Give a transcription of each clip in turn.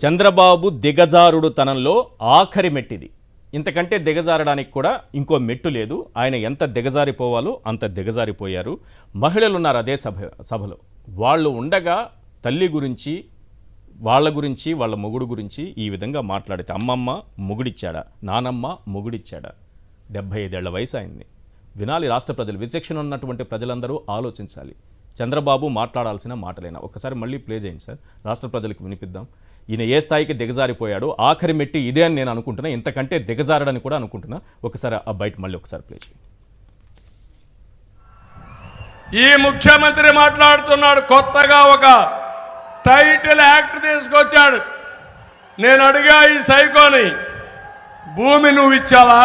చంద్రబాబు దిగజారుడు తనంలో ఆఖరి మెట్టిది. ఇంతకంటే దిగజారడానికి కూడా ఇంకో మెట్టు లేదు. ఆయన ఎంత దిగజారిపోవాలో అంత దిగజారిపోయారు. మహిళలు ఉన్నారు అదే సభలో. వాళ్ళు ఉండగా తల్లి గురించి, వాళ్ళ మొగుడు గురించి ఈ విధంగా మాట్లాడితే అమ్మమ్మ మొగుడిచ్చాడా, నానమ్మ మొగుడిచ్చాడా? 75 ఏళ్ల వయసు అయింది. వినాలి రాష్ట్ర ప్రజలు, విచక్షణ ఉన్నటువంటి ప్రజలందరూ ఆలోచించాలి. చంద్రబాబు మాట్లాడాల్సిన మాటలేనా? ఒకసారి మళ్ళీ ప్లే చేయండి సార్, రాష్ట్ర ప్రజలకు వినిపిద్దాం. ఈయన ఏ స్థాయికి దిగజారిపోయాడో ఆఖరి మెట్టి ఇదే అని నేను అనుకుంటున్నా. ఇంతకంటే దిగజారడని కూడా అనుకుంటున్నా. ఒకసారి ఆ బయట మళ్ళీ ఒకసారి ప్లే చేయండి. ఈ ముఖ్యమంత్రి మాట్లాడుతున్నాడు, కొత్తగా ఒక టైటిల్ యాక్ట్ తీసుకొచ్చాడు. నేను అడిగా ఈ సైకోని, భూమి నువ్వు ఇచ్చావా?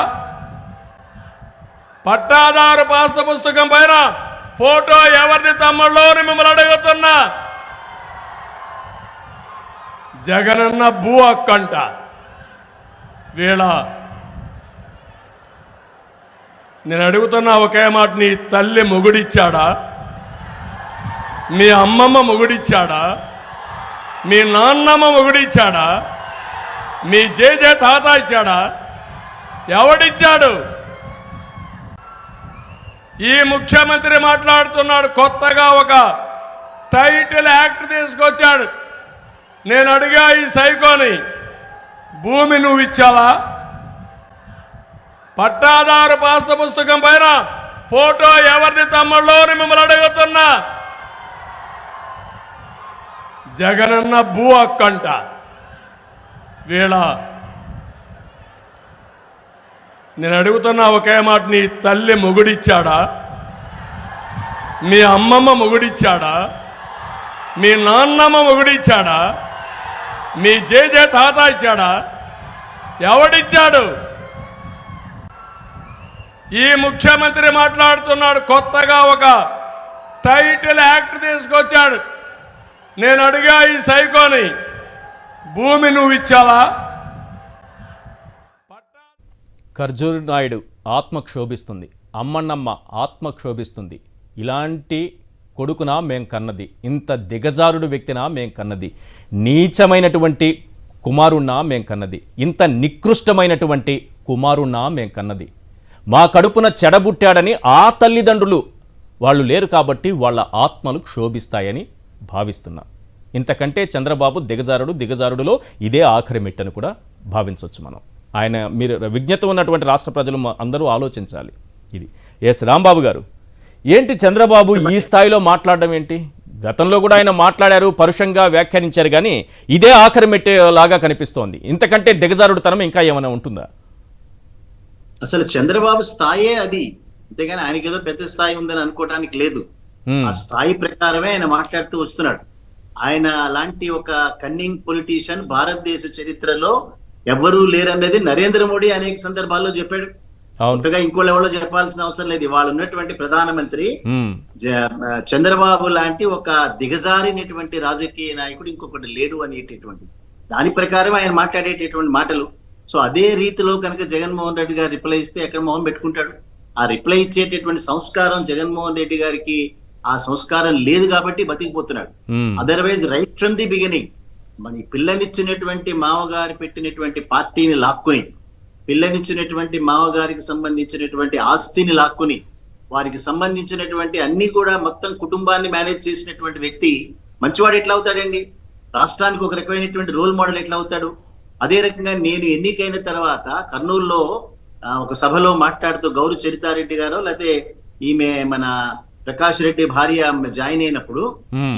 పట్టాదారు పాస్ పుస్తకం పైన ఫోటో ఎవరిది తమ్ముళ్ళు అని మిమ్మల్ని అడుగుతున్నా. జగనన్న భూ హక్కంట. వీళ్ళ నేను అడుగుతున్నా ఒకే మాట, నీ తల్లి మొగుడిచ్చాడా? మీ అమ్మమ్మ మొగుడిచ్చాడా? మీ నాన్నమ్మ మొగుడిచ్చాడా? మీ జేజే తాత ఇచ్చాడా? ఎవడిచ్చాడు? ఈ ముఖ్యమంత్రి మాట్లాడుతున్నాడు, కొత్తగా ఒక టైటిల్ యాక్ట్ తీసుకొచ్చాడు. నేను అడిగా ఈ సైకోని, భూమి నువ్వు ఇచ్చావా? పట్టాదారు పాస్ పుస్తకం పైన ఫోటో ఎవరిది తమ్ముళ్ళు అని మిమ్మల్ని అడుగుతున్నా. జగనన్న భూ హక్కంట. వీళ్ళ నేను అడుగుతున్నా ఒకే మాట, నీ తల్లి మొగుడిచ్చాడా? మీ అమ్మమ్మ మొగుడిచ్చాడా? మీ నాన్నమ్మ మొగుడిచ్చాడా? మీ జేజే తాత ఇచ్చాడా? ఎవడిచ్చాడు? ఈ ముఖ్యమంత్రి మాట్లాడుతున్నాడు, కొత్తగా ఒక టైటిల్ యాక్ట్ తీసుకొచ్చాడు. నేను అడిగా ఈ సైకోని, భూమి నువ్వు ఇచ్చావా? ఖర్జూర్ నాయుడు ఆత్మ క్షోభిస్తుంది, అమ్మన్నమ్మ ఆత్మ క్షోభిస్తుంది. ఇలాంటి కొడుకునా మేం కన్నది, ఇంత దిగజారుడు వ్యక్తినా మేం కన్నది, నీచమైనటువంటి కుమారుణ్ణా మేం కన్నది, ఇంత నికృష్టమైనటువంటి కుమారుణ్ణా మేం కన్నది. మా కడుపున చెడబుట్టాడని ఆ తల్లిదండ్రులు వాళ్ళు లేరు కాబట్టి వాళ్ళ ఆత్మలు క్షోభిస్తాయని భావిస్తున్నా. ఇంతకంటే చంద్రబాబు దిగజారుడులో ఇదే ఆఖరి మెట్టని కూడా భావించవచ్చు మనం. ఆయన మీరు విజ్ఞత ఉన్నటువంటి రాష్ట్ర ప్రజలు అందరూ ఆలోచించాలి. ఇది ఎస్ రాంబాబు గారు, ఏంటి చంద్రబాబు ఈ స్థాయిలో మాట్లాడడం ఏంటి? గతంలో కూడా ఆయన మాట్లాడారు, పరుషంగా వ్యాఖ్యానించారు, కానీ ఇదే ఆఖరి మెట్టే లాగా కనిపిస్తోంది. ఇంతకంటే దిగజారుడుతనం ఇంకా ఏమైనా ఉంటుందా? అసలు చంద్రబాబు స్థాయే అది, అంతేగాని ఆయనకి ఏదో పెద్ద స్థాయి ఉందని అనుకోవడానికి లేదు. ఆ స్థాయి ప్రకారమే ఆయన మాట్లాడుతూ వస్తున్నాడు. ఆయన లాంటి ఒక కన్నింగ్ పొలిటీషియన్ భారతదేశ చరిత్రలో ఎవ్వరూ లేరన్నది నరేంద్ర మోడీ అనేక సందర్భాల్లో చెప్పాడు. కొత్తగా ఇంకోళ్ళు ఎవరో చెప్పాల్సిన అవసరం లేదు. వాళ్ళు ఉన్నటువంటి ప్రధానమంత్రి చంద్రబాబు లాంటి ఒక దిగజారినటువంటి రాజకీయ నాయకుడు ఇంకొకటి లేడు అనేటటువంటి దాని ప్రకారం ఆయన మాట్లాడేటటువంటి మాటలు. సో అదే రీతిలో కనుక జగన్మోహన్ రెడ్డి గారు రిప్లై ఇస్తే ఎక్కడ మొహం పెట్టుకుంటాడు? ఆ రిప్లై ఇచ్చేటటువంటి సంస్కారం జగన్మోహన్ రెడ్డి గారికి ఆ సంస్కారం లేదు కాబట్టి బతికిపోతున్నాడు. Otherwise right from the beginning మన పిల్లనిచ్చినటువంటి మామగారు పెట్టినటువంటి పార్టీని లాక్కుని, పిల్లనిచ్చినటువంటి మామగారికి సంబంధించినటువంటి ఆస్తిని లాక్కుని, వారికి సంబంధించినటువంటి అన్ని కూడా మొత్తం కుటుంబాన్ని మేనేజ్ చేసినటువంటి వ్యక్తి మంచివాడు ఎట్లా అవుతాడండి? రాష్ట్రానికి ఒక రకమైనటువంటి రోల్ మోడల్ ఎట్లా అవుతాడు? అదే రకంగా నేను ఎన్నికైన తర్వాత కర్నూలులో ఒక సభలో మాట్లాడుతూ గౌరు చరితారెడ్డి గారు, లేకపోతే ఈమె మన ప్రకాష్ రెడ్డి భార్య జాయిన్ అయినప్పుడు,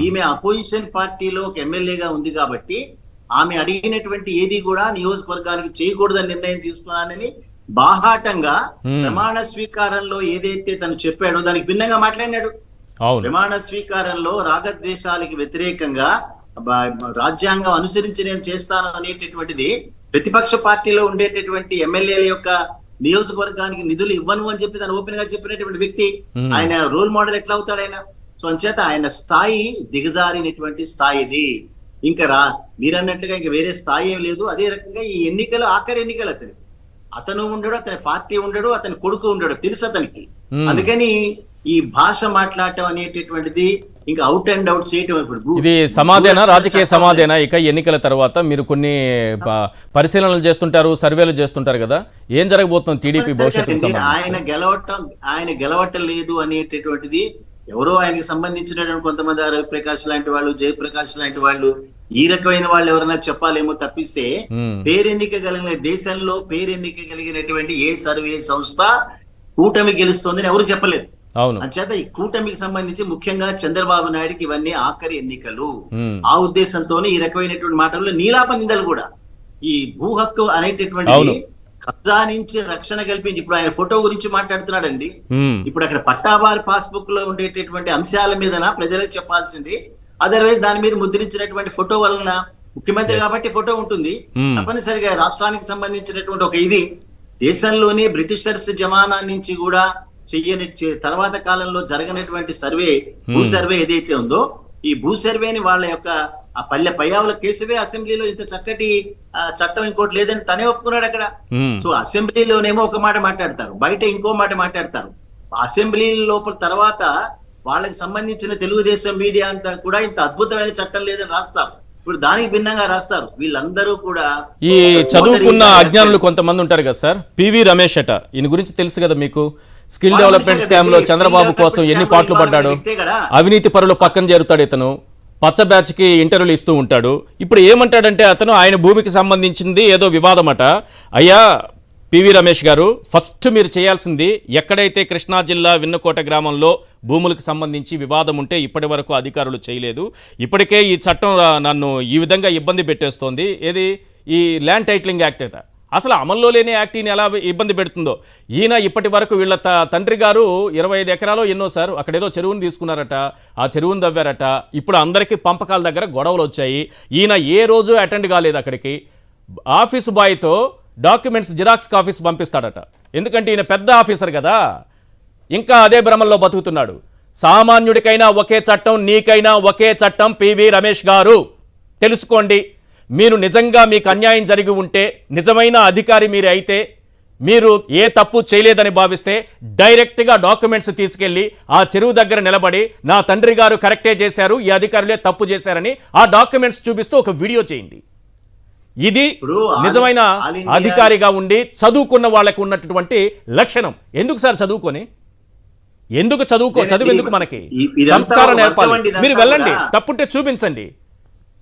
ఈమె అపోజిషన్ పార్టీలో ఒక ఎమ్మెల్యేగా ఉంది కాబట్టి ఆమె అడిగినటువంటి ఏది కూడా నియోజకవర్గానికి చేయకూడదని నిర్ణయం తీసుకున్నానని బాహాటంగా ప్రమాణ స్వీకారంలో ఏదైతే తను చెప్పాడో దానికి భిన్నంగా మాట్లాడినాడు. ప్రమాణ స్వీకారంలో రాగద్వేషాలకి వ్యతిరేకంగా రాజ్యాంగం అనుసరించి నేను చేస్తాను అనేటటువంటిది ప్రతిపక్ష పార్టీలో ఉండేటటువంటి ఎమ్మెల్యేల యొక్క నియోజకవర్గానికి నిధులు ఇవ్వను అని చెప్పి తను ఓపెన్ గా చెప్పినటువంటి వ్యక్తి ఆయన రోల్ మోడల్ ఎట్లా అవుతాడు ఆయన? సో అంచేత ఆయన స్థాయి దిగజారినటువంటి స్థాయిది. ఇంకా మీరన్నట్లుగా ఇంకా వేరే స్థాయి ఏం లేదు. అదే రకంగా ఈ ఎన్నికలు ఆఖరి ఎన్నికలు అతను ఉండడు, అతని పార్టీ ఉండడు, అతని కొడుకు ఉండడు, తెలుసు అతనికి. అందుకని ఈ భాష మాట్లాడటం అనేటటువంటిది ఇంకా అవుట్ అండ్ అవుట్ చేయటం. ఇప్పుడు ఇది సమాధేనా, రాజకీయ సమాధేనా? ఇక ఎన్నికల తర్వాత మీరు కొన్ని పరిశీలనలు చేస్తుంటారు, సర్వేలు చేస్తుంటారు కదా, ఏం జరగబోతుంది టీడీపీ భవిష్యత్తుకు సంబంధించి? ఆయన గెలవటలేదు అనేటటువంటిది ఎవరో ఆయనకి సంబంధించినటువంటి కొంతమంది రవిప్రకాష్ లాంటి వాళ్ళు, జయప్రకాష్ లాంటి వాళ్ళు, ఈ రకమైన వాళ్ళు ఎవరైనా చెప్పాలేమో తప్పిస్తే పేరెన్నిక కలిగిన దేశంలో పేరెన్నిక కలిగినటువంటి ఏ సర్వే సంస్థ కూటమి గెలుస్తోందని ఎవరు చెప్పలేదు. అవును. అంచేత ఈ కూటమికి సంబంధించి ముఖ్యంగా చంద్రబాబు నాయుడుకి ఇవన్నీ ఆఖరి ఎన్నికలు. ఆ ఉద్దేశంతోనే ఈ రకమైనటువంటి మాటల్లో నీలాప నిందలు కూడా ఈ భూ హక్కు అనేటటువంటి కబ్జా నుంచి రక్షణ కల్పించి, ఇప్పుడు ఆయన ఫోటో గురించి మాట్లాడుతున్నాడండి. ఇప్పుడు అక్కడ పట్టావారి పాస్బుక్ లో ఉండేటటువంటి అంశాల మీద ప్రజలకు చెప్పాల్సింది. అదర్వైజ్ దాని మీద ముద్రించినటువంటి ఫోటో వలన ముఖ్యమంత్రి కాబట్టి ఫోటో ఉంటుంది. తప్పనిసరిగా రాష్ట్రానికి సంబంధించినటువంటి ఒక ఇది దేశంలోనే బ్రిటిషర్స్ జమానా నుంచి కూడా చెయ్యని తర్వాత కాలంలో జరగనటువంటి సర్వే, భూ సర్వే ఏదైతే ఉందో, ఈ భూ సర్వేని వాళ్ళ యొక్క ఆ పల్లె పయ్యావుల కేసువే అసెంబ్లీలో ఇంత చక్కటి చట్టం ఇంకోటి లేదని తనే ఒప్పుకున్నాడు అక్కడ. సో అసెంబ్లీలోనేమో ఒక మాట మాట్లాడతారు, బయట ఇంకో మాట మాట్లాడతారు. అసెంబ్లీ లోపల తర్వాత వాళ్ళకి సంబంధించిన తెలుగుదేశం మీడియా అంతా కూడా ఇంత అద్భుతమైన చట్టం లేదని రాస్తారు. ఇప్పుడు దానికి భిన్నంగా రాస్తారు. వీళ్ళందరూ కూడా ఈ చదువుకున్న అజ్ఞానులు కొంతమంది ఉంటారు కదా సార్. పివి రమేష్ అట, ఈయన గురించి తెలుసు కదా మీకు. స్కిల్ డెవలప్మెంట్ స్కామ్ లో చంద్రబాబు కోసం ఎన్ని పాటలు పడ్డాడు. అవినీతి పరులు పక్కన చేరుతాడు ఇతను. పచ్చ బ్యాచ్ కి ఇంటర్వ్యూలు ఇస్తూ ఉంటాడు. ఇప్పుడు ఏమంటాడంటే అతను ఆయన భూమికి సంబంధించింది ఏదో వివాదమట. అయ్యా పివి రమేష్ గారు, ఫస్ట్ మీరు చేయాల్సింది, ఎక్కడైతే కృష్ణా జిల్లా విన్నకోట గ్రామంలో భూములకు సంబంధించి వివాదం ఉంటే ఇప్పటి వరకు అధికారులు చేయలేదు. ఇప్పటికే ఈ చట్టం నన్ను ఈ విధంగా ఇబ్బంది పెట్టేస్తోంది. ఏది ఈ ల్యాండ్ టైటిలింగ్ యాక్ట్ అట. అసలు అమల్లో లేని యాక్ట్ని ఎలా ఇబ్బంది పెడుతుందో. ఈయన ఇప్పటి వరకు వీళ్ళ తండ్రి గారు 25 ఎకరాలు ఎన్నో సార్ అక్కడేదో చెరువుని తీసుకున్నారట, ఆ చెరువుని దవ్వారట. ఇప్పుడు అందరికీ పంపకాల దగ్గర గొడవలు వచ్చాయి. ఈయన ఏ రోజు అటెండ్ కాలేదు అక్కడికి. ఆఫీసు బాయ్తో డాక్యుమెంట్స్ జిరాక్స్ ఆఫీస్ పంపిస్తాడట. ఎందుకంటే ఈయన పెద్ద ఆఫీసర్ కదా. ఇంకా అదే భ్రమల్లో బతుకుతున్నాడు. సామాన్యుడికైనా ఒకే చట్టం, నీకైనా ఒకే చట్టం. పివి రమేష్ గారు తెలుసుకోండి. మీరు నిజంగా మీకు అన్యాయం జరిగి ఉంటే, నిజమైన అధికారి మీరు అయితే, మీరు ఏ తప్పు చేయలేదని భావిస్తే డైరెక్ట్గా డాక్యుమెంట్స్ తీసుకెళ్ళి ఆ చెరువు దగ్గర నిలబడి నా తండ్రి గారు కరెక్టే చేశారు, ఈ అధికారులే తప్పు చేశారని ఆ డాక్యుమెంట్స్ చూపిస్తూ ఒక వీడియో చేయండి. ఇది నిజమైన అధికారిగా ఉండి చదువుకున్న వాళ్ళకి ఉన్నటువంటి లక్షణం. ఎందుకు సార్ చదువు ఎందుకు మనకి సంస్కారం నేర్పాలి. మీరు వెళ్ళండి, తప్పుంటే చూపించండి.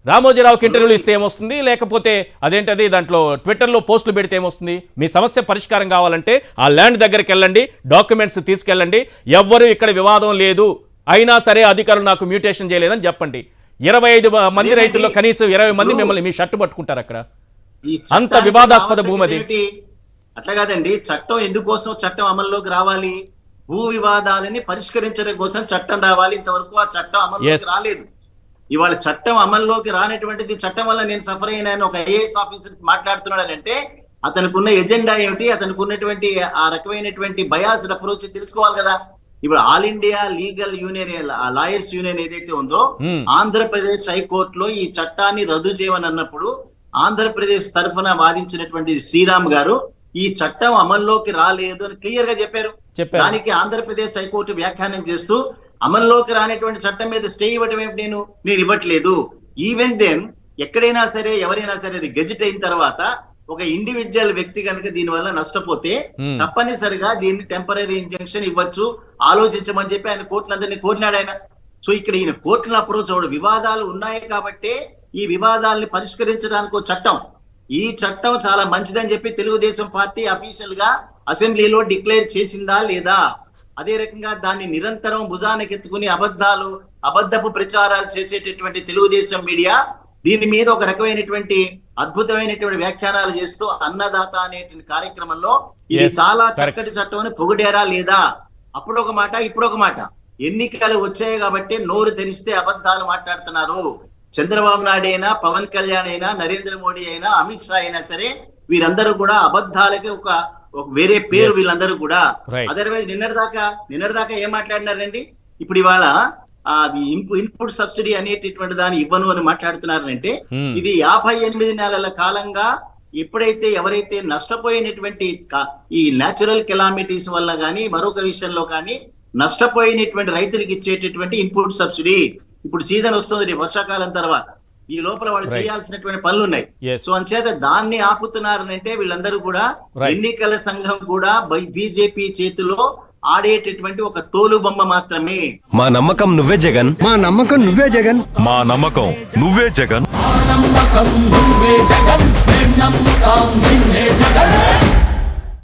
రామోజీరావుకి ఇంటర్వ్యూలు ఇస్తే ఏమొస్తుంది, లేకపోతే అదేంటది దాంట్లో ట్విట్టర్లో పోస్టులు పెడితే ఏమొస్తుంది? మీ సమస్య పరిష్కారం కావాలంటే ఆ ల్యాండ్ దగ్గరికి వెళ్ళండి, డాక్యుమెంట్స్ తీసుకెళ్ళండి. ఎవ్వరూ ఇక్కడ వివాదం లేదు, అయినా సరే అధికారులు నాకు మ్యూటేషన్ చేయలేదని చెప్పండి. 25 మంది రైతుల్లో కనీసం 20 మంది మిమ్మల్ని మీ షర్టు పట్టుకుంటారు అక్కడ. అంత వివాదాస్పద భూమి అది. అట్లా కాదండి, చట్టం ఎందుకోసం చట్టం అమల్లోకి రావాలి? భూ వివాదాలని పరిష్కరించడం కోసం చట్టం రావాలి. ఇంతవరకు ఆ చట్టం అమల్లోకి రాలేదు. ఇవాళ చట్టం అమల్లోకి రానటువంటిది, చట్టం వల్ల నేను సఫర్ అయినాను ఒక ఐఏఎస్ ఆఫీసర్ మాట్లాడుతున్నాడంటే అతనికి ఉన్న ఎజెండా ఏమిటి, అతనికి ఉన్నటువంటి ఆ రకమైనటువంటి బయాస్డ్ అప్రోచ్ తెలుసుకోవాలి కదా. ఇప్పుడు all India legal union, lawyers union ఏదైతే ఉందో, ఆంధ్రప్రదేశ్ హైకోర్టులో ఈ చట్టాన్ని రద్దు చేయమని అన్నప్పుడు ఆంధ్రప్రదేశ్ తరఫున వాదించినటువంటి శ్రీరామ్ గారు ఈ చట్టం అమల్లోకి రాలేదు అని క్లియర్ గా చెప్పారు. దానికి ఆంధ్రప్రదేశ్ హైకోర్టు వ్యాఖ్యానం చేస్తూ అమల్లోకి రానటువంటి చట్టం మీద స్టే ఇవ్వటం ఏమిటి, నేను ఇవ్వట్లేదు. ఈవెన్ దెన్ ఎక్కడైనా సరే ఎవరైనా సరే అది గెజిట్ అయిన తర్వాత ఒక ఇండివిజువల్ వ్యక్తి కనుక దీని వల్ల నష్టపోతే తప్పనిసరిగా దీన్ని టెంపరీ ఇంజంక్షన్ ఇవ్వచ్చు, ఆలోచించమని చెప్పి ఆయన కోర్టులందరినీ కోరినాడు ఆయన. సో ఇక్కడ ఈయన కోర్టులను అప్రోచ్ అవడం, వివాదాలు ఉన్నాయి కాబట్టి ఈ వివాదాలని పరిష్కరించడానికి చట్టం, ఈ చట్టం చాలా మంచిదని చెప్పి తెలుగుదేశం పార్టీ అఫీషియల్ గా అసెంబ్లీలో డిక్లేర్ చేసిందా లేదా? అదే రకంగా దాన్ని నిరంతరం భుజానకెత్తుకుని అబద్ధపు ప్రచారాలు చేసేటటువంటి తెలుగుదేశం మీడియా దీని మీద ఒక రకమైనటువంటి అద్భుతమైనటువంటి వ్యాఖ్యానాలు చేస్తూ అన్నదాత అనేటువంటి కార్యక్రమంలో ఇది చాలా చక్కటి చట్టం అని పొగిడేరా లేదా? అప్పుడు ఒక మాట, ఇప్పుడు ఒక మాట. ఎన్నికలు వచ్చాయి కాబట్టి నోరు తెరిస్తే అబద్ధాలు మాట్లాడుతున్నారు. చంద్రబాబు నాయుడు అయినా, పవన్ కళ్యాణ్ అయినా, నరేంద్ర మోడీ అయినా, అమిత్ షా అయినా సరే వీరందరూ కూడా అబద్ధాలకి ఒక వేరే పేరు వీళ్ళందరూ కూడా. అదర్వైజ్ నిన్నటిదాకా ఏం మాట్లాడినారండి? ఇప్పుడు ఇవాళ ఇన్పుట్ సబ్సిడీ అనేటటువంటి దాన్ని ఇవ్వను అని మాట్లాడుతున్నారంటే ఇది 58 నెలల కాలంగా ఎప్పుడైతే ఎవరైతే నష్టపోయినటువంటి ఈ న్యాచురల్ కెలామిటీస్ వల్ల కానీ మరొక విషయంలో కానీ నష్టపోయినటువంటి రైతులకు ఇచ్చేటటువంటి ఇన్పుట్ సబ్సిడీ. ఇప్పుడు సీజన్ వస్తుంది వర్షాకాలం తర్వాత, ఈ లోపల వాళ్ళు చేయాల్సినటువంటి పనులు ఉన్నాయి. Yes. సో అంచేత దాన్ని ఆపుతున్నారనంటే వీళ్ళందరూ కూడా ఎన్నికల సంఘం కూడా బీజేపీ చేతిలో ఆడేటటువంటి ఒక తోలుబొమ్మ మాత్రమే. మా నమ్మకం నువ్వే జగన్, మా నమ్మకం నువ్వే జగన్, మా నమ్మకం నువ్వే జగన్. నమ్మకం నువ్వే జగన్, నమ్మకం నిన్నే జగన్.